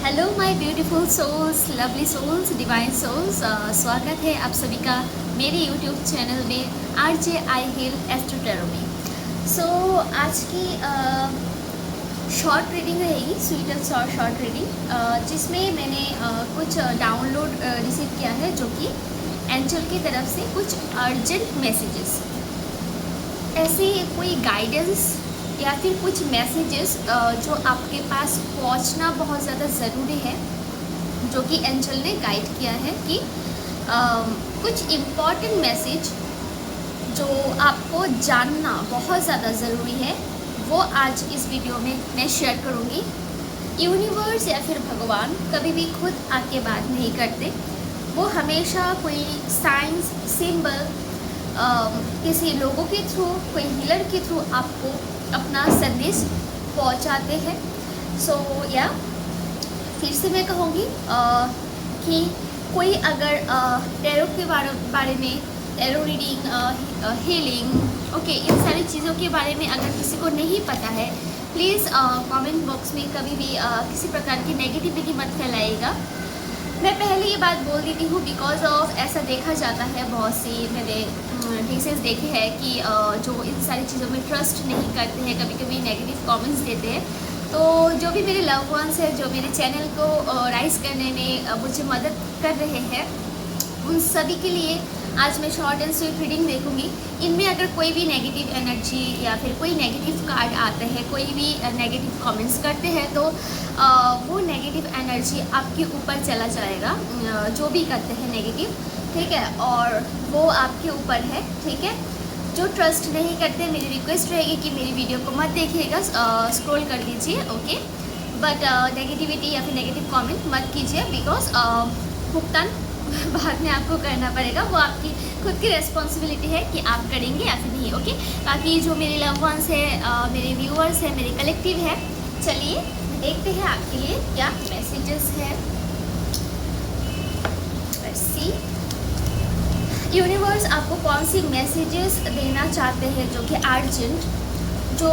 Hello my beautiful souls, lovely souls, divine souls. स्वागत है आप सभी का मेरे यूट्यूब चैनल में RJ I hill astro tarot में। सो आज की शॉर्ट रीडिंग रहेगी, स्वीट एंड शॉर्ट रीडिंग, जिसमें मैंने कुछ डाउनलोड रिसीव किया है, जो कि एंजल की तरफ से कुछ अर्जेंट मैसेजेस, ऐसे कोई गाइडेंस या फिर कुछ मैसेजेस जो आपके पास पहुंचना बहुत ज़्यादा ज़रूरी है, जो कि एंजल ने गाइड किया है कि कुछ इम्पॉर्टेंट मैसेज जो आपको जानना बहुत ज़्यादा ज़रूरी है, वो आज इस वीडियो में मैं शेयर करूँगी। यूनिवर्स या फिर भगवान कभी भी खुद आके बात नहीं करते, वो हमेशा कोई साइंस, सिंबल, किसी लोगों के थ्रू, कोई हीलर के थ्रू आपको अपना संदेश पहुंचाते हैं। सो या फिर से मैं कहूँगी कि कोई अगर टैरो के बारे में, टैरो रीडिंग, हीलिंग, ओके, इन सारी चीज़ों के बारे में अगर किसी को नहीं पता है, प्लीज़ कमेंट बॉक्स में कभी भी किसी प्रकार की नेगेटिविटी मत फैलाइएगा। मैं पहले ये बात बोल देती हूँ, बिकॉज ऑफ ऐसा देखा जाता है, बहुत सी मैंने केसेस देखे हैं कि जो इन सारी चीज़ों में ट्रस्ट नहीं करते हैं, कभी कभी नेगेटिव कमेंट्स देते हैं। तो जो भी मेरे लव वंस हैं, जो मेरे चैनल को राइज करने में मुझे मदद कर रहे हैं, उन सभी के लिए आज मैं शॉर्ट एंड स्वीट रीडिंग देखूंगी। इनमें अगर कोई भी नेगेटिव एनर्जी या फिर कोई नेगेटिव कार्ड आते हैं, कोई भी नेगेटिव कमेंट्स करते हैं, तो वो नेगेटिव एनर्जी आपके ऊपर चला जाएगा, जो भी करते हैं नेगेटिव, ठीक है, और वो आपके ऊपर है, ठीक है। जो ट्रस्ट नहीं करते, मेरी रिक्वेस्ट रहेगी कि मेरी वीडियो को मत देखिएगा, स्क्रॉल कर दीजिए, ओके। बट नेगेटिविटी या फिर नेगेटिव कमेंट मत कीजिए, बिकॉज भुगतान बाद में आपको करना पड़ेगा। वो आपकी खुद की रिस्पॉन्सिबिलिटी है कि आप करेंगे या फिर नहीं, ओके। बाकी जो मेरे लव वंस है, मेरे व्यूअर्स हैं, मेरे कलेक्टिव है, चलिए देखते हैं आपके लिए क्या मैसेजेस है। लेट्स सी यूनिवर्स आपको कौन सी मैसेजेस देना चाहते हैं, जो कि अर्जेंट जो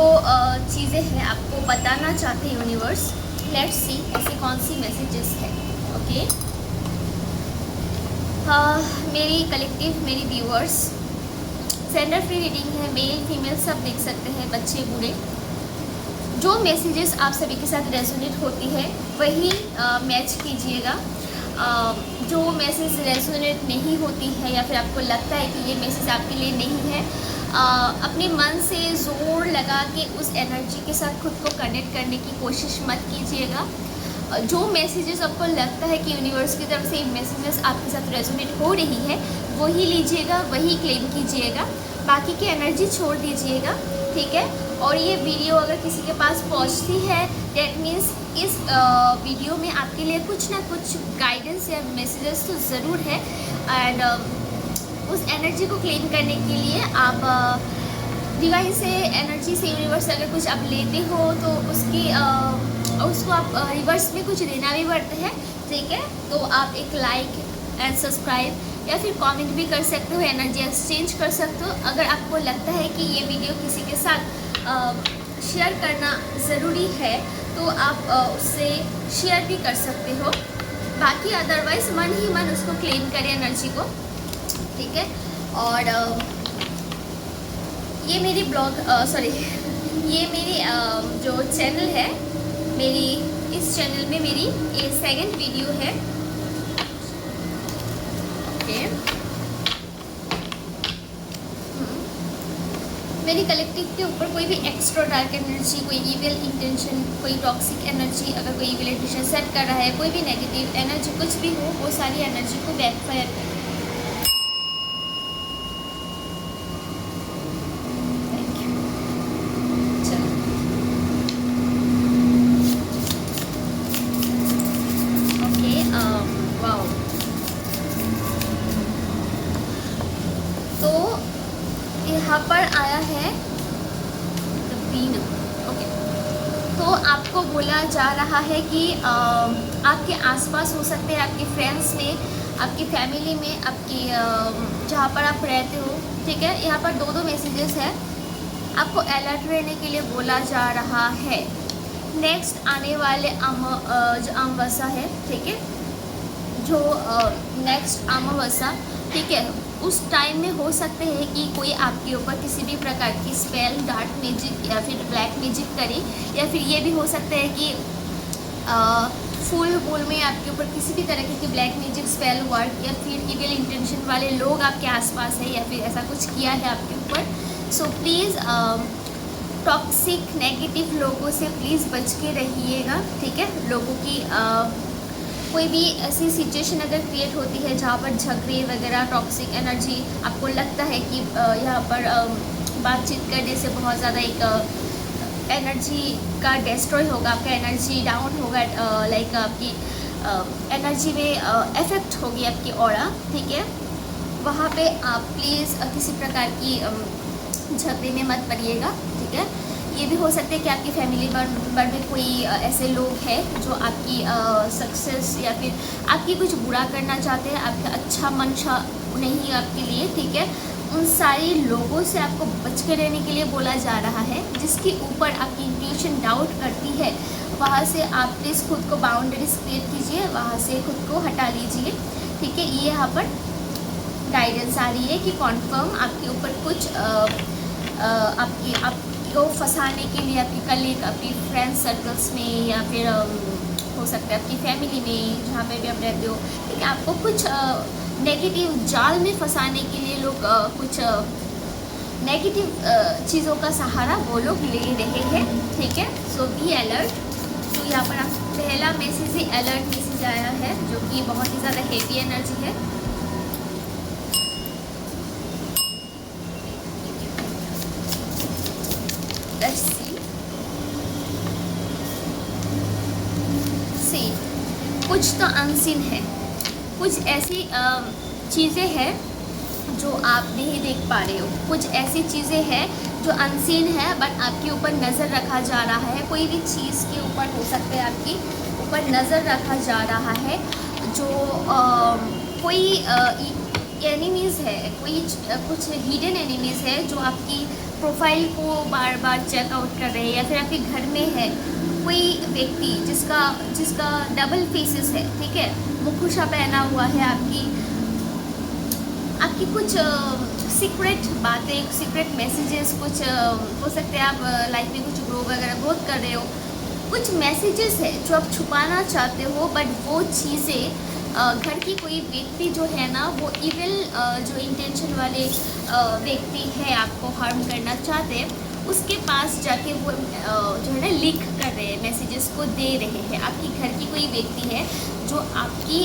चीज़ें हैं आपको बताना चाहते हैं यूनिवर्स। लेट्स सी ऐसी कौन सी मैसेजेस है, ओके। मेरी कलेक्टिव, मेरी व्यूअर्स, सेंडर फ्री रीडिंग है, मेल फीमेल सब देख सकते हैं, बच्चे बूढ़े। जो मैसेजेस आप सभी के साथ रेजोनेट होती है वही मैच कीजिएगा। जो मैसेज रेजोनेट नहीं होती है या फिर आपको लगता है कि ये मैसेज आपके लिए नहीं है, अपने मन से ज़ोर लगा के उस एनर्जी के साथ खुद को कनेक्ट करने की कोशिश मत कीजिएगा। जो मैसेजेस आपको लगता है कि यूनिवर्स की तरफ से मैसेजेस आपके साथ रेजोनेट हो रही है, वही लीजिएगा, वही क्लेम कीजिएगा, बाकी की एनर्जी छोड़ दीजिएगा, ठीक है। और ये वीडियो अगर किसी के पास पहुंचती है, डेट मीन्स इस वीडियो में आपके लिए कुछ ना कुछ गाइडेंस या मैसेजेस तो ज़रूर है। एंड उस एनर्जी को क्लेम करने के लिए आप डिवाइन से, एनर्जी से, यूनिवर्स से अगर कुछ आप लेते हो तो उसको आप रिवर्स में कुछ देना भी पड़ता है, ठीक है। तो आप एक लाइक एंड सब्सक्राइब या फिर कमेंट भी कर सकते हो, एनर्जी एक्सचेंज कर सकते हो। अगर आपको लगता है कि ये वीडियो किसी के साथ शेयर करना ज़रूरी है, तो आप उससे शेयर भी कर सकते हो। बाकी अदरवाइज़ मन ही मन उसको क्लेम करें एनर्जी को, ठीक है। और ये मेरी ये मेरी जो चैनल है, मेरी इस चैनल में मेरी ये सेकंड वीडियो है, ओके। मेरी कलेक्टिव के ऊपर कोई भी एक्स्ट्रा डार्क एनर्जी, कोई इविल इंटेंशन, कोई टॉक्सिक एनर्जी, अगर कोई इविल इंटेंशन सेट कर रहा है, कोई भी नेगेटिव एनर्जी कुछ भी हो, वो सारी एनर्जी को बैकफायर करे। यहाँ पर आया है बीन, ओके। तो आपको बोला जा रहा है कि आपके आसपास हो सकते हैं, आपके फ्रेंड्स में, आपकी फैमिली में, आपकी जहाँ पर आप रहते हो, ठीक है। यहाँ पर दो मैसेजेस है, आपको अलर्ट रहने के लिए बोला जा रहा है। नेक्स्ट आने वाले जो अमावस्या है, ठीक है, जो नेक्स्ट अमावस्या, ठीक है, उस टाइम में हो सकते हैं कि कोई आपके ऊपर किसी भी प्रकार की स्पेल, डार्क मैजिक या फिर ब्लैक मैजिक करे, या फिर ये भी हो सकता है कि फुल मून में आपके ऊपर किसी भी तरह की ब्लैक मैजिक, स्पेल वर्क या फिर इविल इंटेंशन वाले लोग आपके आसपास है या फिर ऐसा कुछ किया है आपके ऊपर। सो प्लीज़ टॉक्सिक नेगेटिव लोगों से प्लीज़ बच के रहिएगा, ठीक है। लोगों की कोई भी ऐसी सिचुएशन अगर क्रिएट होती है जहाँ पर झगड़े वगैरह, टॉक्सिक एनर्जी, आपको लगता है कि यहाँ पर बातचीत करने से बहुत ज़्यादा एक एनर्जी का डिस्ट्रॉय होगा, आपका एनर्जी डाउन होगा, लाइक आपकी एनर्जी में इफेक्ट होगी आपकी ऑरा, ठीक है। वहाँ पे आप प्लीज़ किसी प्रकार की झगड़े में मत पड़िएगा, ठीक है। ये भी हो सकता है कि आपकी फैमिली मेंबर में कोई ऐसे लोग हैं जो आपकी सक्सेस या फिर आपकी कुछ बुरा करना चाहते हैं, आपका अच्छा मंशा नहीं है आपके लिए, ठीक है। उन सारे लोगों से आपको बच के रहने के लिए बोला जा रहा है, जिसके ऊपर आपकी इंट्यूशन डाउट करती है, वहाँ से आप प्लीज़ खुद को बाउंड्रीज क्रिएट कीजिए, वहाँ से खुद को हटा लीजिए, ठीक है। ये यहाँ पर गाइडेंस आ रही है कि कॉन्फर्म आपके ऊपर कुछ आपको फंसाने के लिए आपकी कलीग, आपकी फ्रेंड सर्कल्स में या फिर हो सकता है आपकी फैमिली में, जहाँ पे भी आप रहते हो, ठीक है, आपको कुछ नेगेटिव जाल में फंसाने के लिए लोग कुछ नेगेटिव चीज़ों का सहारा वो लोग ले रहे हैं, ठीक है। सो बी अलर्ट। तो यहाँ पर आप पहला मैसेज ही अलर्ट मैसेज आया है, जो कि बहुत ही ज़्यादा हेवी एनर्जी है। कुछ तो अनसीन है, कुछ ऐसी चीज़ें हैं जो आप नहीं देख पा रहे हो, कुछ ऐसी चीज़ें हैं जो अनसीन है बट आपके ऊपर नज़र रखा जा रहा है। कोई भी चीज़ के ऊपर हो सकता है आपकी ऊपर नज़र रखा जा रहा है, जो कोई एनिमीज़ है, कोई कुछ हिडन एनिमीज़ है जो आपकी प्रोफाइल को बार बार चेकआउट कर रहे हैं, या फिर आपके घर में है कोई व्यक्ति जिसका डबल फेसेस है, ठीक है, मुखौसा पहना हुआ है, आपकी कुछ सीक्रेट बातें, सीक्रेट मैसेजेस, कुछ हो सकते हैं आप लाइफ में कुछ ग्रोथ कर रहे हो, कुछ मैसेजेस है जो आप छुपाना चाहते हो, बट वो चीज़ें घर की कोई व्यक्ति जो है ना, वो इविल जो इंटेंशन वाले व्यक्ति है, आपको हार्म करना चाहते हैं, उसके पास जाके वो जो है ना लीक कर रहे हैं, मैसेजेस को दे रहे हैं। आपकी घर की कोई व्यक्ति है जो आपकी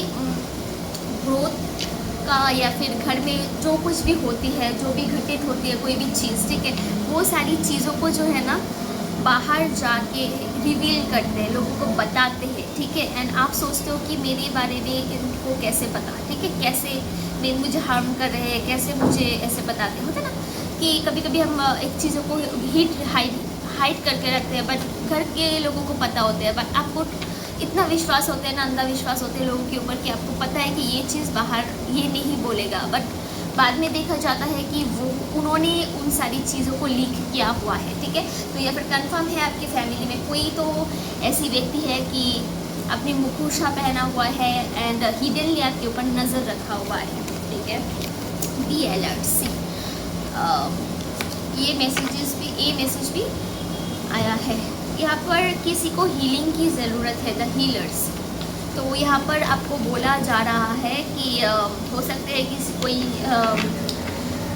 ग्रोथ का या फिर घर में जो कुछ भी होती है, जो भी घटित होती है कोई भी चीज़, ठीक है, वो सारी चीज़ों को जो है ना बाहर जाके रिवील करते हैं, लोगों को बताते हैं, ठीक है। एंड आप सोचते हो कि मेरे बारे में इनको कैसे पता, ठीक है, कैसे मुझे हार्म कर रहे हैं, कैसे मुझे ऐसे बताते हैं, होता है ना कि कभी कभी हम एक चीज़ों को हाइड करके रखते हैं, बट घर के लोगों को पता होता है, बट आपको इतना विश्वास होता है ना, अंधा विश्वास होते हैं लोगों के ऊपर कि आपको पता है कि ये चीज़ बाहर ये नहीं बोलेगा, बट बाद में देखा जाता है कि उन्होंने उन सारी चीज़ों को लीक किया हुआ है, ठीक है। तो या फिर कंफर्म है आपकी फैमिली में कोई तो ऐसी व्यक्ति है कि अपने मुखौसा पहना हुआ है एंड हिडनली आपके ऊपर नज़र रखा हुआ है, ठीक है। Be alert. सी ये मैसेज भी आया है। यहाँ पर किसी को हीलिंग की ज़रूरत है, द हीलर्स। तो यहाँ पर आपको बोला जा रहा है कि हो सकता है कि कोई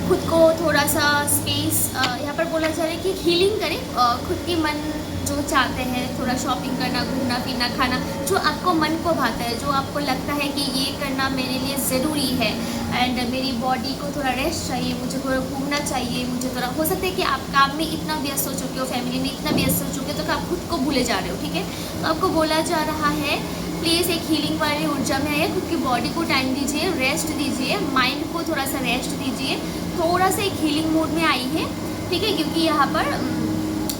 खुद को थोड़ा सा स्पेस, यहाँ पर बोला जा रहा है कि हीलिंग करें, खुद की मन जो चाहते हैं, थोड़ा शॉपिंग करना, घूमना फिरना, खाना, जो आपको मन को भाता है, जो आपको लगता है कि ये करना मेरे लिए ज़रूरी है एंड मेरी बॉडी को थोड़ा रेस्ट चाहिए, मुझे थोड़ा घूमना चाहिए, मुझे थोड़ा, हो सकता है कि आप काम में इतना व्यस्त हो चुके हो, फैमिली में इतना व्यस्त हो चुके हो, तो आप खुद को भूले जा रहे हो, ठीक है। तो आपको बोला जा रहा है प्लीज़ एक हीलिंग वाली ऊर्जा में आइए, खुद की बॉडी को टाइम दीजिए, रेस्ट दीजिए, माइंड को थोड़ा सा रेस्ट दीजिए, थोड़ा सा एक हीलिंग मोड में आई है, ठीक है। क्योंकि यहाँ पर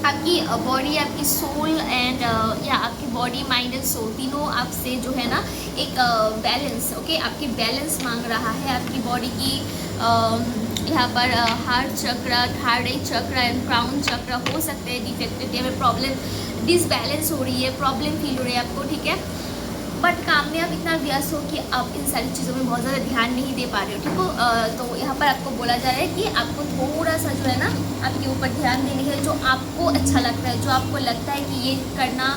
आपकी बॉडी, आपकी सोल एंड या आपकी बॉडी, माइंड एंड सोल तीनों आपसे जो है ना एक बैलेंस, ओके, आपकी बैलेंस मांग रहा है। आपकी बॉडी की यहाँ पर हार्ट चक्र, थायराइड चक्र एंड क्राउन चक्र हो सकते हैं डिफेक्टेड या फिर प्रॉब्लम डिसबैलेंस हो रही है, प्रॉब्लम फील हो रही है आपको, ठीक है, बट काम में आप इतना व्यस्त हो कि आप इन सारी चीज़ों में बहुत ज़्यादा ध्यान नहीं दे पा रहे हो, ठीक हो। तो यहाँ पर आपको बोला जा रहा है कि आपको थोड़ा सा जो है ना आपके ऊपर ध्यान देनी है, जो आपको अच्छा लगता है, जो आपको लगता है कि ये करना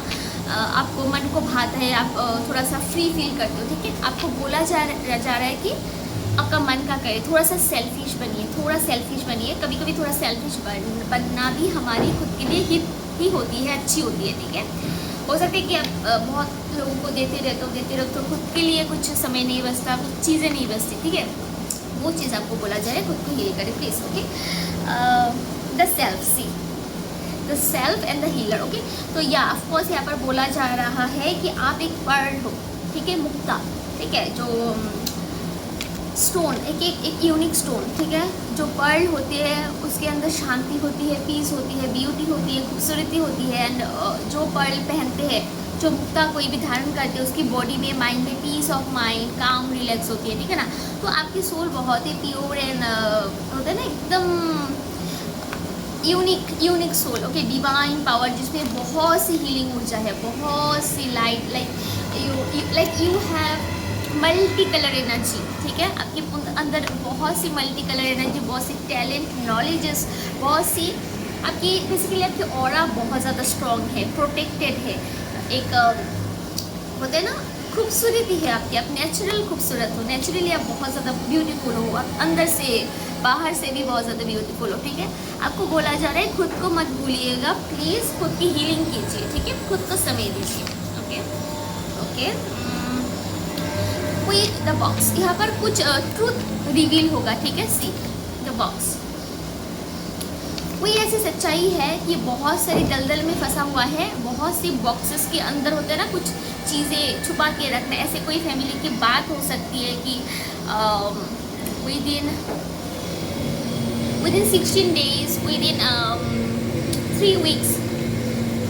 आपको मन को भाता है, आप थोड़ा सा फ्री फील करते हो, ठीक है। आपको बोला जा रहा है कि आपका मन का करे, थोड़ा सा सेल्फिश बनिए, थोड़ा सेल्फिश बनिए। कभी कभी थोड़ा सेल्फिश बनना भी हमारी खुद के लिए हित ही होती है, अच्छी होती है, ठीक है। हो सकता है कि आप बहुत लोगों को देते रहते हो तो खुद के लिए कुछ समय नहीं बचता, कुछ चीज़ें नहीं बचती, ठीक है। वो चीज़ आपको बोला जाए, खुद को हील करें please, okay. The self, see the self and the healer, okay. तो या ऑफकोर्स यहाँ पर बोला जा रहा है कि आप एक पर्ल हो, ठीक है, मुक्ता, ठीक है, जो स्टोन, एक यूनिक स्टोन, ठीक है, जो पर्ल होती है उसके अंदर शांति होती है, पीस होती है, ब्यूटी होती है, खूबसूरती होती है। एंड जो पर्ल पहनते हैं, जो मुक्ता कोई भी धारण करते हैं, उसकी बॉडी में, माइंड में पीस ऑफ माइंड, काम, रिलैक्स होती है, ठीक है ना। तो आपकी सोल बहुत ही प्योर एंड होता है ना, एकदम unique soul, okay, divine power, जिसमें बहुत सी हीलिंग ऊर्जा है, बहुत सी light, like you have multi colour energy, ठीक है। आपके अंदर बहुत सी मल्टी कलर एनर्जी, बहुत सी टैलेंट, नॉलेजेस, बहुत सी आपकी बेसिकली आपकी ऑरा बहुत ज़्यादा स्ट्रॉन्ग है, प्रोटेक्टेड है। एक होता है ना, खूबसूरती है आपकी, आप नेचुरल खूबसूरत हो, नेचुरली आप बहुत ज़्यादा ब्यूटीफुल हो, आप अंदर से बाहर से भी बहुत ज़्यादा ब्यूटीफुल हो, ठीक है। आपको बोला जा रहा है खुद को मत भूलिएगा, प्लीज़ खुद की हीलिंग कीजिए, ठीक है, खुद को समय दीजिए, ओके ओके। कोई द बॉक्स, यहाँ पर कुछ ट्रूथ रिवील होगा, ठीक है। सी द बॉक्स, कोई ऐसी सच्चाई है कि बहुत सारी दलदल में फंसा हुआ है, बहुत सी बॉक्सेस के अंदर होते हैं ना कुछ चीज़ें छुपा के रखना। ऐसे कोई फैमिली की बात हो सकती है कि विदिन 16 days, विदिन 3 weeks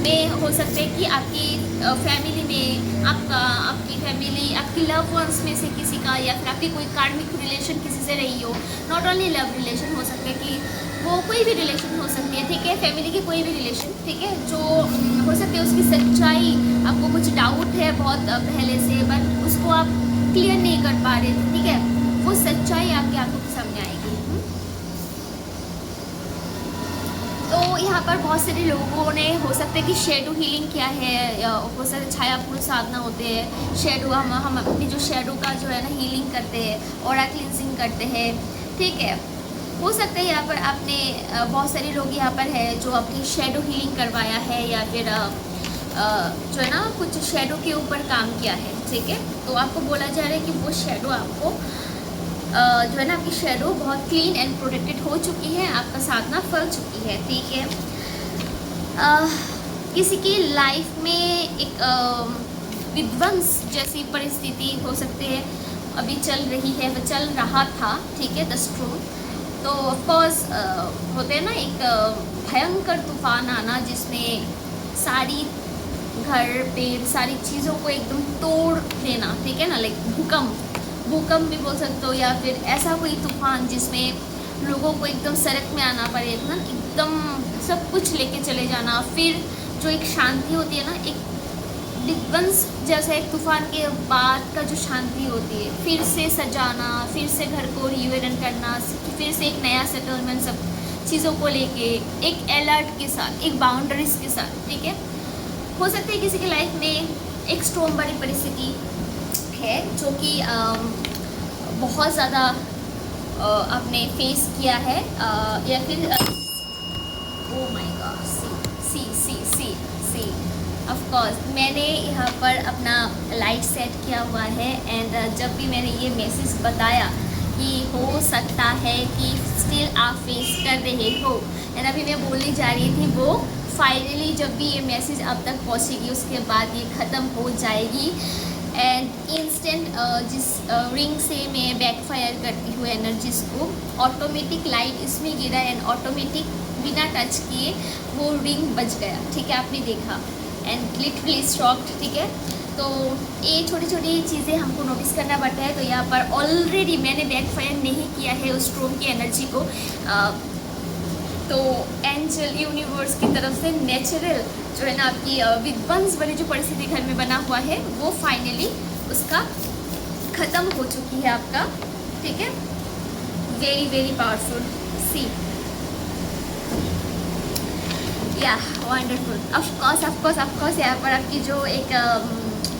में हो सकता है कि आपकी फैमिली में आपकी फैमिली, आपकी लव वंस में से किसी का, या फिर आपकी कोई कार्मिक रिलेशन किसी से रही हो। नॉट ओनली लव रिलेशन, हो सकता है कि वो कोई भी रिलेशन हो सकती है, ठीक है, फैमिली की कोई भी रिलेशन, ठीक है, जो हो सकती है उसकी सच्चाई आपको कुछ डाउट है बहुत पहले से, बट उसको आप क्लियर नहीं कर पा रहे थे, ठीक है। वो सच्चाई आपकी आंखों के सामने आएगी। तो यहाँ पर बहुत सारे लोगों ने, हो सकता है कि शेडो हीलिंग क्या है, या हो सकता है छाया पुरुष साधना होते हैं। शेडो हम अपनी जो शेडो का जो है ना हीलिंग करते हैं, ऑरा क्लींजिंग करते हैं, ठीक है। हो सकता है यहाँ पर आपने बहुत सारे लोग यहाँ पर है जो अपनी शेडो हीलिंग करवाया है, या फिर जो है ना कुछ शेडो के ऊपर काम किया है, ठीक है। तो आपको बोला जा रहा है कि वो शेडो आपको जो है ना, आपकी शेडो बहुत क्लीन एंड प्रोटेक्टेड हो चुकी है, आपका साधना फल चुकी है, ठीक है। किसी की लाइफ में एक विध्वंस जैसी परिस्थिति हो सकती है, अभी चल रही है, वह चल रहा था, ठीक है, द स्ट्रोम। तो ऑफकोर्स होते हैं ना एक भयंकर तूफान आना, जिसमें सारी घर पेड़ सारी चीज़ों को एकदम तोड़ देना, ठीक है ना, लाइक भूकंप भी बोल सकते हो, या फिर ऐसा कोई तूफान जिसमें लोगों को एकदम सड़क में आना पड़े ना, एकदम सब कुछ लेके चले जाना। फिर जो एक शांति होती है ना, एक विध्वंस जैसा एक तूफान के बाद का जो शांति होती है, फिर से सजाना, फिर से घर को रियूरेन करना, फिर से एक नया सेटलमेंट, सब चीज़ों को लेके एक अलर्ट के साथ, एक बाउंड्रीज के साथ, ठीक है। हो सकता है किसी की लाइफ में एक स्ट्रॉन्ग वाली परिस्थिति है जो कि बहुत ज़्यादा आपने फेस किया है, या फिर oh my god, see of course मैंने यहाँ पर अपना लाइट सेट किया हुआ है। एंड जब भी मैंने ये मैसेज बताया कि हो सकता है कि स्टिल आप फेस कर रहे हो, एंड अभी मैं बोलने जा रही थी, वो फाइनली जब भी ये मैसेज आप तक पहुँचेगी उसके बाद ये ख़त्म हो जाएगी। एंड इंस्टेंट जिस रिंग से मैं बैकफायर करती हूँ एनर्जीज को, ऑटोमेटिक लाइट इसमें गिरा एंड ऑटोमेटिक बिना टच किए वो रिंग बज गया, ठीक है, आपने देखा। एंड लिटरली शॉक्ड, ठीक है। तो ये छोटी छोटी चीज़ें हमको नोटिस करना पड़ता है। तो यहाँ पर ऑलरेडी मैंने बैकफायर नहीं किया है उस स्ट्रोम की एनर्जी को, तो एंजल यूनिवर्स की तरफ से नेचुरल जो है ना आपकी विध्वंस वाली जो परिस्थिति घर में बना हुआ है वो फाइनली उसका ख़त्म हो चुकी है आपका, ठीक है। वेरी वेरी पावरफुल, सी या वंडरफुल। ऑफ कोर्स यहाँ पर आपकी जो एक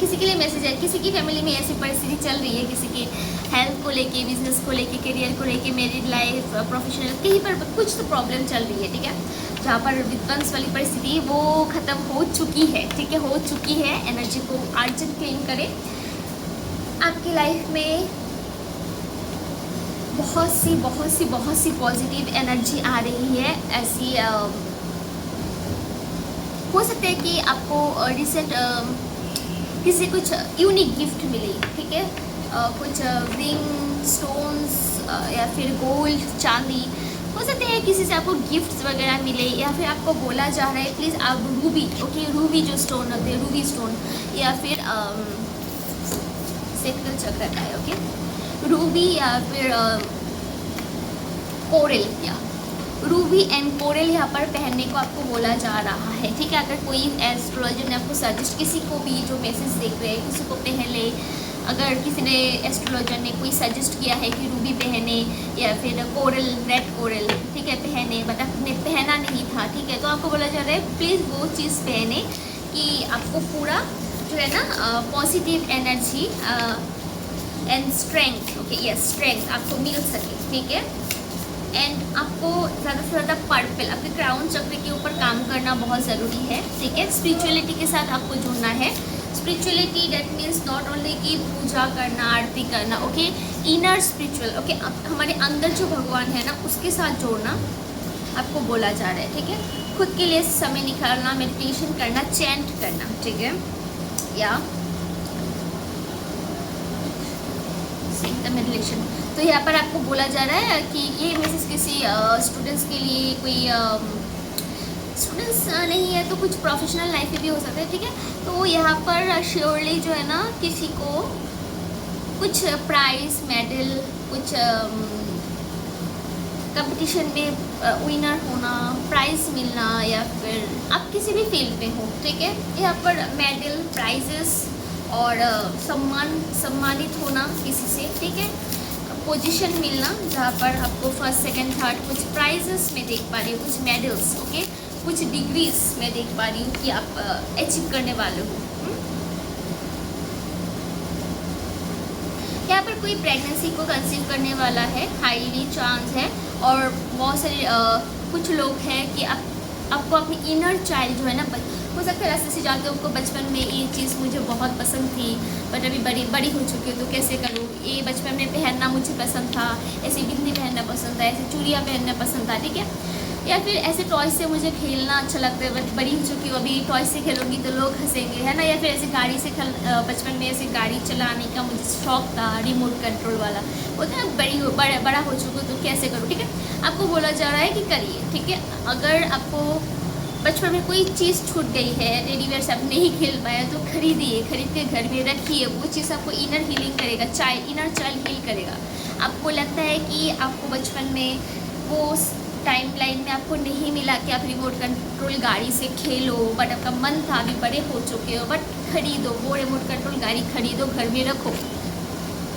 किसी के लिए मैसेज है, किसी की फैमिली में ऐसी परिस्थिति चल रही है, किसी की हेल्थ को लेके, बिजनेस को लेके, करियर को लेके, मैरिड लाइफ, प्रोफेशनल, कहीं पर कुछ तो प्रॉब्लम चल रही है, ठीक है। जहाँ पर विध्वंस वाली परिस्थिति वो ख़त्म हो चुकी है, ठीक है, हो चुकी है। एनर्जी को अर्जेंट क्लेम करें। आपकी लाइफ में बहुत सी पॉजिटिव एनर्जी आ रही है। ऐसी हो सकता है कि आपको रिसेंट किसी कुछ यूनिक गिफ्ट मिली, ठीक है, कुछ रिंग, स्टोन्स या फिर गोल्ड, चांदी, हो सकता है किसी से आपको गिफ्ट्स वगैरह मिले, या फिर आपको बोला जा रहा है प्लीज़ आप रूबी, ओके, रूबी जो स्टोन होते हैं, रूबी स्टोन, या फिर सेक्रेट चक्र का है, ओके, रूबी या फिर कोरल, या रूबी एंड कोरल यहाँ पर पहनने को आपको बोला जा रहा है, ठीक है। अगर कोई एस्ट्रोलॉजर ने आपको सजेस्ट, किसी को भी जो मैसेज देख रहे हैं, किसी को पहले, अगर किसी ने एस्ट्रोलॉजर ने कोई सजेस्ट किया है कि रूबी पहने या फिर कोरल, रेड कोरल, ठीक है, पहने, बट आपने पहना नहीं था, ठीक है, तो आपको बोला जा रहा है प्लीज़ वो चीज़ पहने कि आपको पूरा जो है ना positive energy and strength, okay, yes, strength आपको मिल सके, ठीक है। एंड आपको ज़्यादा से ज़्यादा पर्पल, आपके क्राउन चक्र के ऊपर काम करना बहुत ज़रूरी है, ठीक है। स्पिरिचुअलिटी के साथ आपको जुड़ना है। Spirituality that means not only कि पूजा करना, आरती करना, ओके, इनर स्पिरिचुअल, ओके, हमारे अंदर जो भगवान है ना उसके साथ जोड़ना आपको बोला जा रहा है, ठीक है। खुद के लिए समय निकालना, मेडिटेशन करना, चैंट करना, ठीक है, या मेडिटेशन। तो यहाँ पर आपको बोला जा रहा है कि ये मैसेज किसी स्टूडेंट्स के लिए, कोई स्टूडेंट्स नहीं है तो कुछ प्रोफेशनल लाइफ में भी हो सकता है, ठीक है। तो यहाँ पर श्योरली जो है ना किसी को कुछ प्राइज, मेडल, कुछ कंपटीशन में विनर होना, प्राइज मिलना, या फिर आप किसी भी फील्ड में हो, ठीक है। यहाँ पर मेडल, प्राइजेस और सम्मानित होना किसी से, ठीक है, पोजीशन मिलना जहाँ पर आपको फर्स्ट, सेकंड, थर्ड, कुछ प्राइजेस में देख पा रही हूँ, कुछ मेडल्स, ओके, कुछ डिग्रीज में देख पा रही हूँ कि आप अचीव करने वाले हो। यहाँ पर कोई प्रेगनेंसी को कंसीव करने वाला है, हाईली चांस है। और बहुत सारे कुछ लोग हैं कि आपको अपनी इनर चाइल्ड जो है ना, हो सकता है रास्ते से जाते हो, आपको बचपन में ये चीज़ मुझे बहुत पसंद थी बट अभी बड़ी हो चुकी हूँ तो कैसे करूँ, ये बचपन में पहनना मुझे पसंद था, ऐसे बिंदी पहनना पसंद था, ऐसे चूड़ियाँ पहनना पसंद था, ठीक है। या फिर ऐसे टॉय से मुझे खेलना अच्छा लगता है बट बड़ी हो चुकी हूँ, अभी टॉय से खेलूँगी तो लोग हंसेंगे, है ना। या फिर ऐसे गाड़ी से बचपन में ऐसे गाड़ी चलाने का मुझे शौक था, रिमोट कंट्रोल वाला, वो तो बड़ा हो चुका हूँ तो कैसे करूँ, ठीक है। आपको बोला जा रहा है कि करिए, ठीक है। अगर आपको बचपन में कोई चीज़ छूट गई है, रेडीवेयर से आप नहीं खेल पाए तो खरीदिए, खरीद के घर में रखिए, वो चीज़ आपको इनर हीलिंग करेगा, इनर चाइल्ड हील करेगा। आपको लगता है कि आपको बचपन में वो टाइम लाइन में आपको नहीं मिला कि आप रिमोट कंट्रोल गाड़ी से खेलो, बट आपका मन था, अभी बड़े हो चुके हो, बट खरीदो, वो रिमोट कंट्रोल गाड़ी खरीदो, घर में रखो,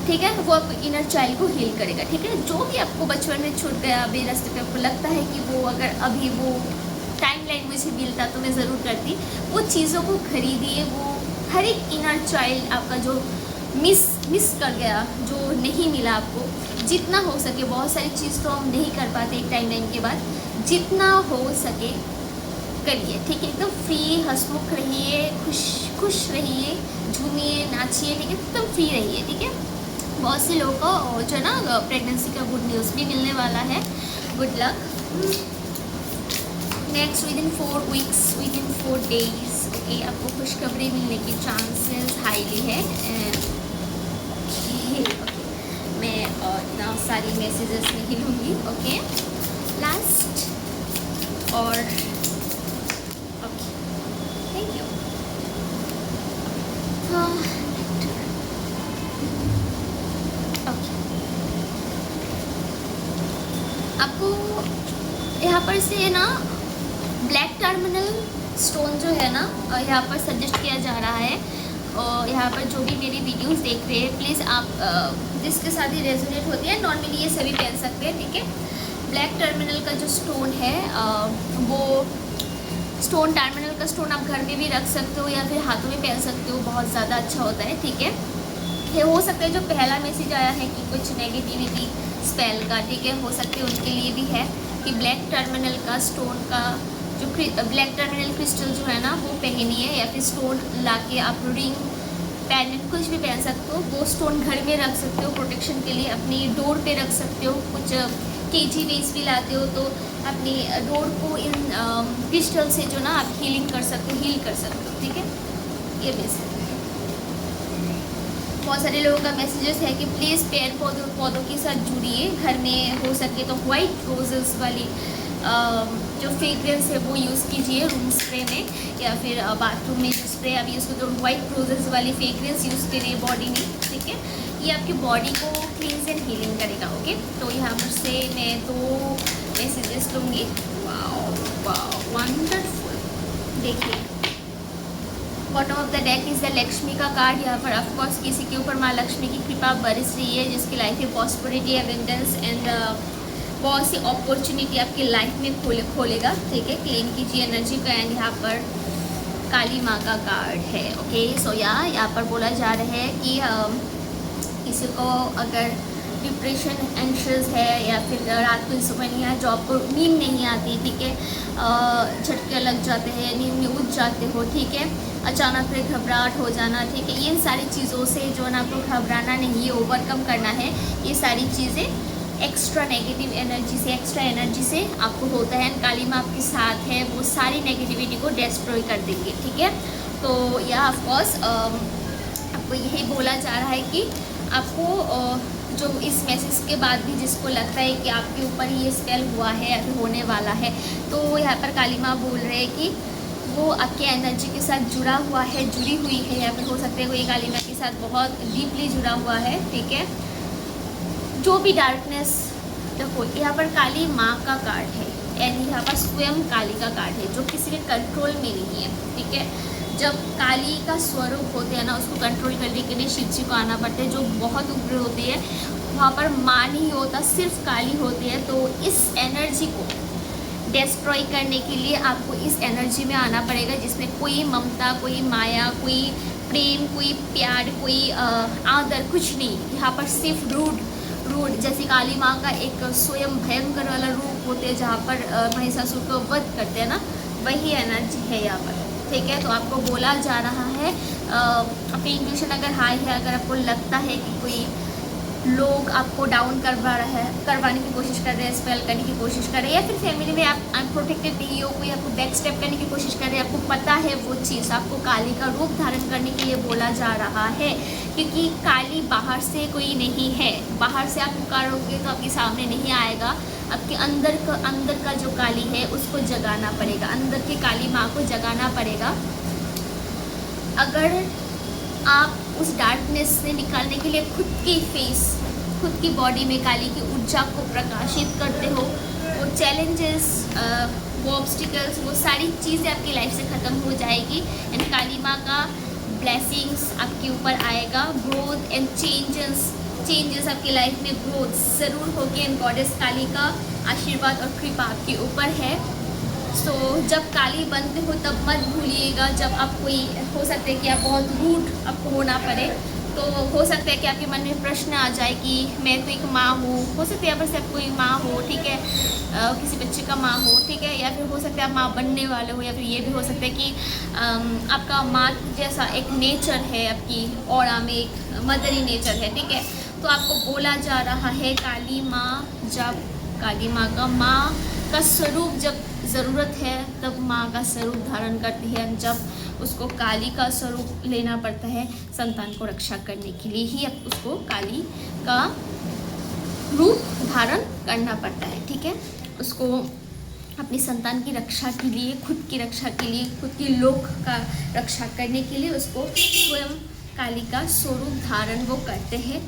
ठीक है। वो आपको इनर चाइल्ड को हील करेगा, ठीक है। जो भी आपको बचपन में छूट गया, अभी रास्ते पे आपको लगता है कि वो अगर अभी वो टाइम लाइन मुझे मिलता तो मैं ज़रूर करती, वो चीज़ों को खरीदिए। वो हर एक इनर चाइल्ड आपका जो मिस कर गया, जो नहीं मिला आपको, जितना हो सके, बहुत सारी चीज़ तो हम नहीं कर पाते एक टाइम लाइन के बाद, जितना हो सके करिए, ठीक है। एकदम फ्री, हंसमुख रहिए, खुश रहिए, झूमिए, नाचिए, ठीक है, एकदम फ्री रहिए, ठीक है। बहुत से लोगों को जो है ना प्रेगनेंसी का गुड न्यूज़ भी मिलने वाला है, good luck. Next within 4 weeks, within 4 days, okay, आपको खुशखबरी मिलने की चांसेस हाईली है। मैं इतना सारी मैसेजेस नहीं लूँगी, ओके, लास्ट और ओके, थैंक यू। हाँ, ओके, आपको यहाँ पर से ना ब्लैक टर्मिनल स्टोन जो है ना यहाँ पर सजेस्ट किया जा रहा है। और यहाँ पर जो भी मेरी वीडियोस देख रहे हैं प्लीज़ आप जिसके साथ ही रेजोनेट होती है, नॉर्मली ये सभी पहन सकते हैं, ठीक है। ब्लैक टर्मिनल का जो स्टोन है वो स्टोन, टर्मिनल का स्टोन आप घर में भी रख सकते हो या फिर हाथों में पहन सकते हो, बहुत ज़्यादा अच्छा होता है, ठीक है। ये हो सकता है जो पहला मैसेज आया है कि कुछ नेगेटिविटी स्पेल का, ठीक है, हो सकते हैं उनके लिए भी है कि ब्लैक टर्मिनल का स्टोन का जो ब्लैक टर्मिनल क्रिस्टल जो है ना वो पहनिए, या फिर स्टोन लाके आप रिंग, पैंडेंट कुछ भी पहन सकते हो। वो स्टोन घर में रख सकते हो प्रोटेक्शन के लिए, अपनी डोर पे रख सकते हो। कुछ केजी वेस्ट भी लाते हो तो अपनी डोर को इन क्रिस्टल से जो ना आप हीलिंग कर सकते हो, हील कर सकते हो, ठीक है। ये मैसेज बहुत सारे लोगों का मैसेजेस है कि प्लीज़ पेड़ पौधों के साथ जुड़िए, घर में हो सके तो वाइट रोजेस वाली जो फ्रेग्रेंस है वो यूज़ कीजिए रूम स्प्रे में, या फिर बाथरूम में जो स्प्रे आप यूज़ करते हो वाइट रोजेस वाली फ्रेग्रेंस यूज़ करिए बॉडी में, ठीक है। ये आपकी बॉडी को क्लींस एंड हीलिंग करेगा, ओके। तो यहाँ पर से मैं 2 मैसेजेस लूँगी। वंडरफुल। देखिए bottom of the deck is the Lakshmi का कार्ड। यहाँ पर ऑफकोर्स किसी के ऊपर माँ लक्ष्मी की कृपा बरस रही है, जिसकी लाइफ में प्रॉस्पेरिटी, एबंडेंस एंड बहुत सी अपॉर्चुनिटी आपकी लाइफ में खोलेगा, ठीक है। क्लेम कीजिए एनर्जी का। एंड यहाँ पर काली माँ का कार्ड है, ओके। सो यहाँ पर बोला जा रहा है कि किसी को अगर डिप्रेशन, एंशियस है या फिर रात को इंसोम्निया, जॉब को नींद नहीं आती, ठीक है, झटके लग जाते हैं, नींद में उठ जाते हो, ठीक है, अचानक फिर घबराहट हो जाना, ठीक है, ये सारी चीज़ों से जो ना आपको घबराना नहीं है, ओवरकम करना है। ये सारी चीज़ें एक्स्ट्रा नेगेटिव एनर्जी से, एक्स्ट्रा एनर्जी से आपको होता है। काली माँ आपके साथ है, वो सारी नेगेटिविटी को डिस्ट्रॉय कर देंगे, ठीक है। तो यह ऑफकोर्स आपको यही बोला जा रहा है कि आपको जो इस मैसेज के बाद भी जिसको लगता है कि आपके ऊपर ये स्पेल हुआ है या फिर होने वाला है, तो यहाँ पर काली माँ बोल रहे हैं कि वो आपके एनर्जी के साथ जुड़ा हुआ है, जुड़ी हुई है, या फिर हो सकता है कोई काली माँ के साथ बहुत डीपली जुड़ा हुआ है, ठीक है। जो भी डार्कनेस, देखो यहाँ पर काली माँ का कार्ड है एंड यहाँ पर स्वयं काली का कार्ड है, जो किसी के कंट्रोल में नहीं है, ठीक है। जब काली का स्वरूप होते हैं ना, उसको कंट्रोल करने के लिए शिव जी को आना पड़ता है, जो बहुत उग्र होती है। वहाँ पर माँ नहीं होता, सिर्फ काली होती है। तो इस एनर्जी को डिस्ट्रॉय करने के लिए आपको इस एनर्जी में आना पड़ेगा, जिसमें कोई ममता, कोई माया, कोई प्रेम, कोई प्यार, कोई आदर, कुछ नहीं। यहाँ पर सिर्फ रूड जैसे काली माँ का एक स्वयं भयंकर वाला रूप होते हैं, जहाँ पर महिषासुर को वध करते हैं ना, वही एनर्जी है यहाँ पर, ठीक है। तो आपको बोला जा रहा है अपनी इंट्यूशन अगर हाई है, अगर आपको लगता है कि कोई लोग आपको डाउन करवाने की कोशिश कर रहे हैं, स्पेल करने की कोशिश कर रहे हैं, या फिर फैमिली में आप अनप्रोटेक्टेड नहीं हो, कोई आपको बैक स्टेप करने की कोशिश कर रहे हैं, आपको पता है वो चीज़, आपको काली का रूप धारण करने के लिए बोला जा रहा है। क्योंकि काली बाहर से कोई नहीं है, बाहर से आप पुकारोगे तो आपके सामने नहीं आएगा। आपके अंदर का जो काली है उसको जगाना पड़ेगा, अंदर की काली माँ को जगाना पड़ेगा। अगर आप उस डार्कनेस से निकालने के लिए खुद की बॉडी में काली की ऊर्जा को प्रकाशित करते हो, वो चैलेंजेस, वो ऑब्स्टिकल्स, वो सारी चीज़ें आपकी लाइफ से ख़त्म हो जाएगी। एंड काली माँ का ब्लेसिंग्स आपके ऊपर आएगा, ग्रोथ एंड चेंजेस आपकी लाइफ में ग्रोथ ज़रूर होगी। एंड गॉडेस काली का आशीर्वाद और कृपा आपके ऊपर है। सो जब काली बनते हो तब मत भूलिएगा, जब आप कोई, हो सकता है कि आप बहुत रूड आपको होना पड़े, तो हो सकता है कि आपके मन में प्रश्न आ जाए कि मैं तो एक माँ हूँ, हो सकता है यहाँ पर से आप कोई माँ हो, ठीक है, किसी बच्चे का माँ हो, ठीक है, या फिर हो सकता है आप माँ बनने वाले हो, या फिर ये भी हो सकता है कि आपका माँ जैसा एक नेचर है, आपकी ऑरा में एक मदरी नेचर है, ठीक है। तो आपको बोला जा रहा है काली माँ का स्वरूप जब ज़रूरत है तब माँ का स्वरूप धारण करती है। जब उसको काली का स्वरूप लेना पड़ता है संतान को रक्षा करने के लिए ही उसको काली का रूप धारण करना पड़ता है, ठीक है। उसको अपनी संतान की रक्षा के लिए, खुद की रक्षा के लिए, खुद की लोक का रक्षा करने के लिए उसको स्वयं काली का स्वरूप धारण वो करते हैं।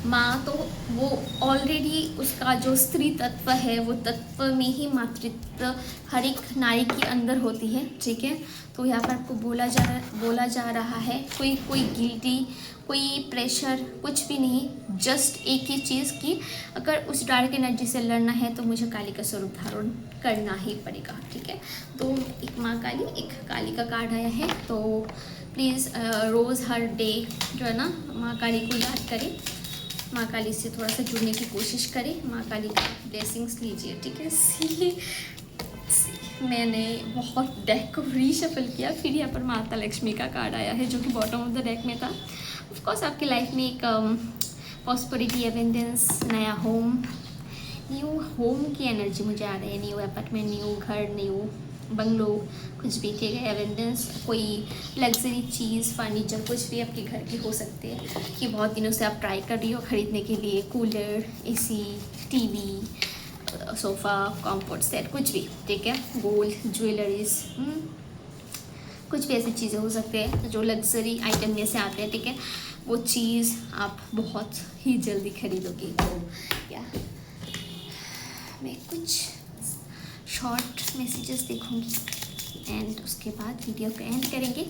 माँ तो वो ऑलरेडी उसका जो स्त्री तत्व है वो तत्व में ही मातृत्व हर एक नारी के अंदर होती है, ठीक है। तो यहाँ पर आपको बोला जा रहा है कोई गिल्टी, कोई प्रेशर, कुछ भी नहीं, जस्ट एक ही चीज़ कि अगर उस डार्क एनर्जी से लड़ना है तो मुझे काली का स्वरूप धारण करना ही पड़ेगा, ठीक है। तो एक माँ काली, एक काली का कार्ड आया है। तो प्लीज़ रोज़ हर डे जो है ना माँ काली को याद करें, माँ काली से थोड़ा सा जुड़ने की कोशिश करें, माँ काली का ब्लेसिंग्स लीजिए, ठीक है। मैंने बहुत डेक को रीशफल किया, फिर यहाँ पर माता लक्ष्मी का कार्ड आया है जो कि बॉटम ऑफ द डेक में था। ऑफ कोर्स आपकी लाइफ में एक पॉसिबिलिटी, एवेंडेंस, नया होम, न्यू होम की एनर्जी मुझे आ रही है, न्यू अपार्टमेंट, न्यू घर, न्यू बंगलो, कुछ भी, ठीक है। एवेंडेंस, कोई लग्जरी चीज़, फर्नीचर, कुछ भी आपके घर की हो सकते हैं कि बहुत दिनों से आप ट्राई कर रही हो खरीदने के लिए, cooler, AC, TV, sofa, comfort set, कुछ भी, ठीक है। गोल्ड, ज्वेलरीज, कुछ भी ऐसी चीज़ें हो सकते हैं जो लग्जरी आइटम में से आते हैं, ठीक है। वो चीज़ आप बहुत ही जल्दी खरीदोगी। तो क्या मैं कुछ शॉर्ट मैसेजेस देखूंगी एंड उसके बाद वीडियो को एंड करेंगे।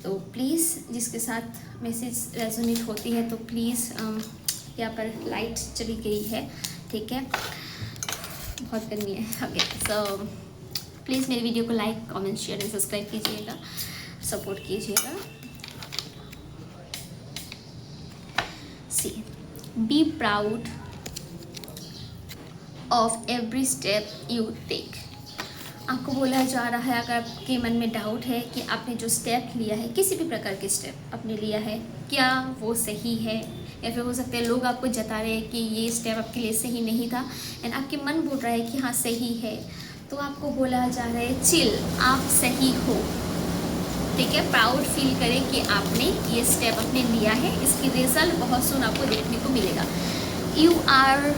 तो प्लीज़ जिसके साथ मैसेज रेजोनेट होती है तो प्लीज़ यहाँ पर लाइट चली गई है, ठीक है, बहुत गर्मी है। ओके, सो प्लीज़ मेरी वीडियो को like, comment, share and subscribe कीजिएगा, सपोर्ट कीजिएगा। See, be proud of every step you take. आपको बोला जा रहा है, अगर आपके मन में डाउट है कि आपने जो स्टेप लिया है, किसी भी प्रकार के स्टेप आपने लिया है, क्या वो सही है, या फिर हो सकता है लोग आपको जता रहे हैं कि ये स्टेप आपके लिए सही नहीं था एंड आपके मन बोल रहा है कि हाँ सही है, तो आपको बोला जा रहा है चिल, आप सही हो, ठीक है। प्राउड फील करें कि आपने ये स्टेप आपने लिया है, इसकी रिजल्ट बहुत सुन आपको देखने को मिलेगा। You are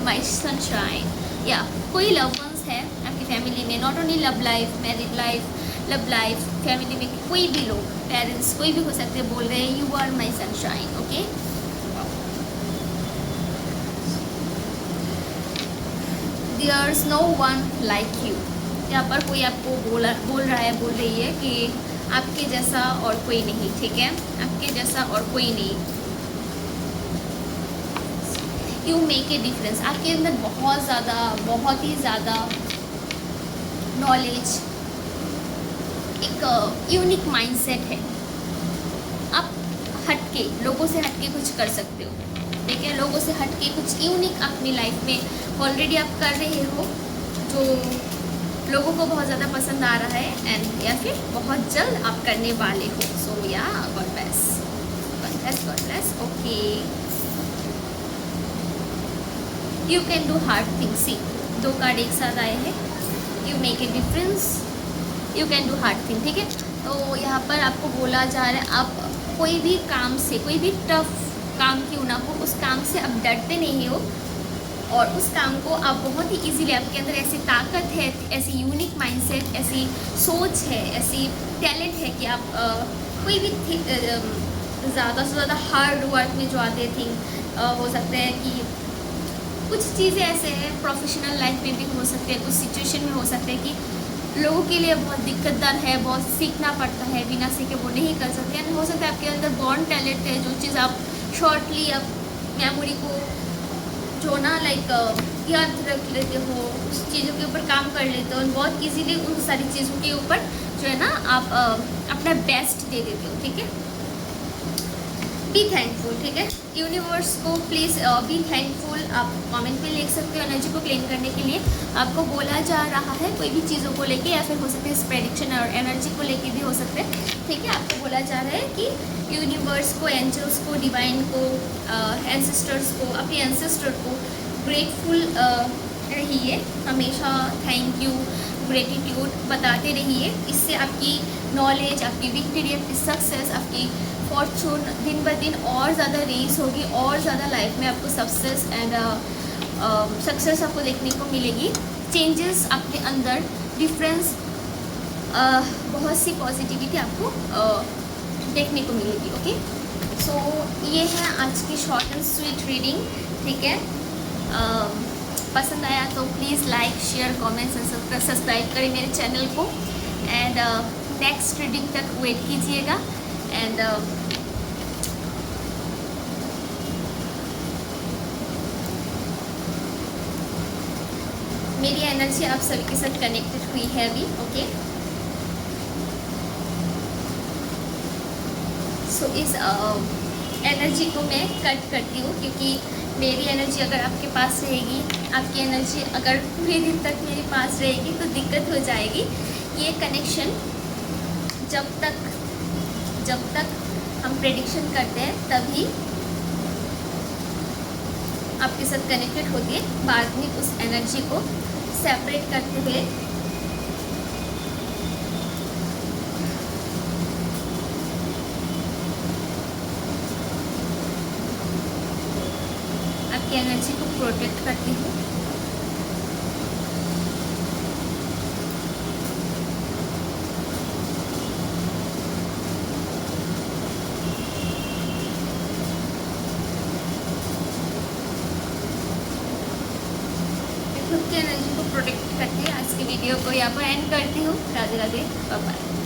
my sunshine. या कोई लव वंस है आपकी फैमिली में, not only love life, married life, love life, family में कोई भी लोग, पेरेंट्स, कोई भी हो सकते हैं, बोल रहे हैं you are my sunshine, okay. There's no one like you. यहाँ पर कोई आपको बोल रही है कि आपके जैसा और कोई नहीं, ठीक है, आपके जैसा और कोई नहीं। You make a difference. आपके अंदर बहुत ही ज़्यादा नॉलेज, एक यूनिक माइंडसेट है। आप हटके, लोगों से हटके कुछ कर सकते हो, ठीक है। लोगों से हटके कुछ यूनिक अपनी लाइफ में ऑलरेडी आप कर रहे हो जो लोगों को बहुत ज़्यादा पसंद आ रहा है एंड या फिर बहुत जल्द आप करने वाले हो। सो या god bless, god bless, god bless, okay. You can do hard things. See, 2 card एक साथ आए हैं। You make a difference, you can do hard thing, ठीक है। तो यहाँ पर आपको बोला जा रहा है आप कोई भी काम से, कोई भी टफ काम क्यों ना हो, उस काम से आप डरते नहीं हो और उस काम को आप बहुत ही इजीली, आपके अंदर ऐसी ताकत है, ऐसी यूनिक माइंडसेट, ऐसी सोच है, ऐसी टैलेंट है कि आप कोई भी ज़्यादा से ज़्यादा हार्ड वर्क में जो आते थिंग हो सकते हैं कि कुछ चीज़ें ऐसे हैं, प्रोफेशनल लाइफ में भी हो सकते हैं, कुछ सिचुएशन में हो सकते हैं कि लोगों के लिए बहुत दिक्कतदार है, बहुत सीखना पड़ता है, बिना सीखे वो नहीं कर सकते। एंड हो सकता है आपके अंदर बॉर्न टैलेंट है, जो चीज़ आप शॉर्टली आप मेमोरी को जो ना लाइक याद रख लेते हो, उस चीज़ों के ऊपर काम कर लेते हो और बहुत इजीली उन सारी चीज़ों के ऊपर जो है ना आप अपना बेस्ट दे देते हो, ठीक है। बी थैंकफुल, ठीक है। यूनिवर्स को प्लीज़ बी थैंकफुल आप कमेंट में लिख सकते हो। एनर्जी को क्लेम करने के लिए आपको बोला जा रहा है, कोई भी चीज़ों को लेके या फिर हो सकते हैं प्रेडिक्शन और एनर्जी को लेके भी हो सकते हैं, ठीक है। आपको बोला जा रहा है कि यूनिवर्स को, एंजल्स को, डिवाइन को, एंसेस्टर्स को, अपने एंसेस्टर को ग्रेटफुल रहिए, हमेशा थैंक यू, ग्रेटिट्यूड बताते रहिए। इससे आपकी नॉलेज, आपकी विक्ट्री, आपकी सक्सेस, आपकी फॉर्चून दिन ब दिन और ज़्यादा रेस होगी और ज़्यादा लाइफ में आपको सक्सेस आपको देखने को मिलेगी। चेंजेस अपने अंदर, डिफरेंस, बहुत सी पॉजिटिविटी आपको देखने को मिलेगी, ओके। सो ये है आज की शॉर्ट एंड स्वीट रीडिंग, ठीक है। पसंद आया तो please like share comments and subscribe करें मेरे चैनल को। एंड नेक्स्ट रीडिंग तक वेट कीजिएगा। एंड मेरी एनर्जी आप सभी के साथ कनेक्टेड हुई है अभी, ओके। सो इस एनर्जी को मैं कट करती हूँ, क्योंकि मेरी एनर्जी अगर आपके पास रहेगी, आपकी एनर्जी अगर पूरे दिन तक मेरे पास रहेगी तो दिक्कत हो जाएगी। ये कनेक्शन जब तक हम प्रेडिक्शन करते हैं तभी आपके साथ कनेक्टेड होती है। बाद में उस एनर्जी को सेपरेट करते हुए आपकी एनर्जी को प्रोटेक्ट करती हूँ। खुद की एनर्जी को प्रोटेक्ट करके आज की वीडियो को यहाँ पर एंड करती हूँ। Radhe Radhe, bye bye.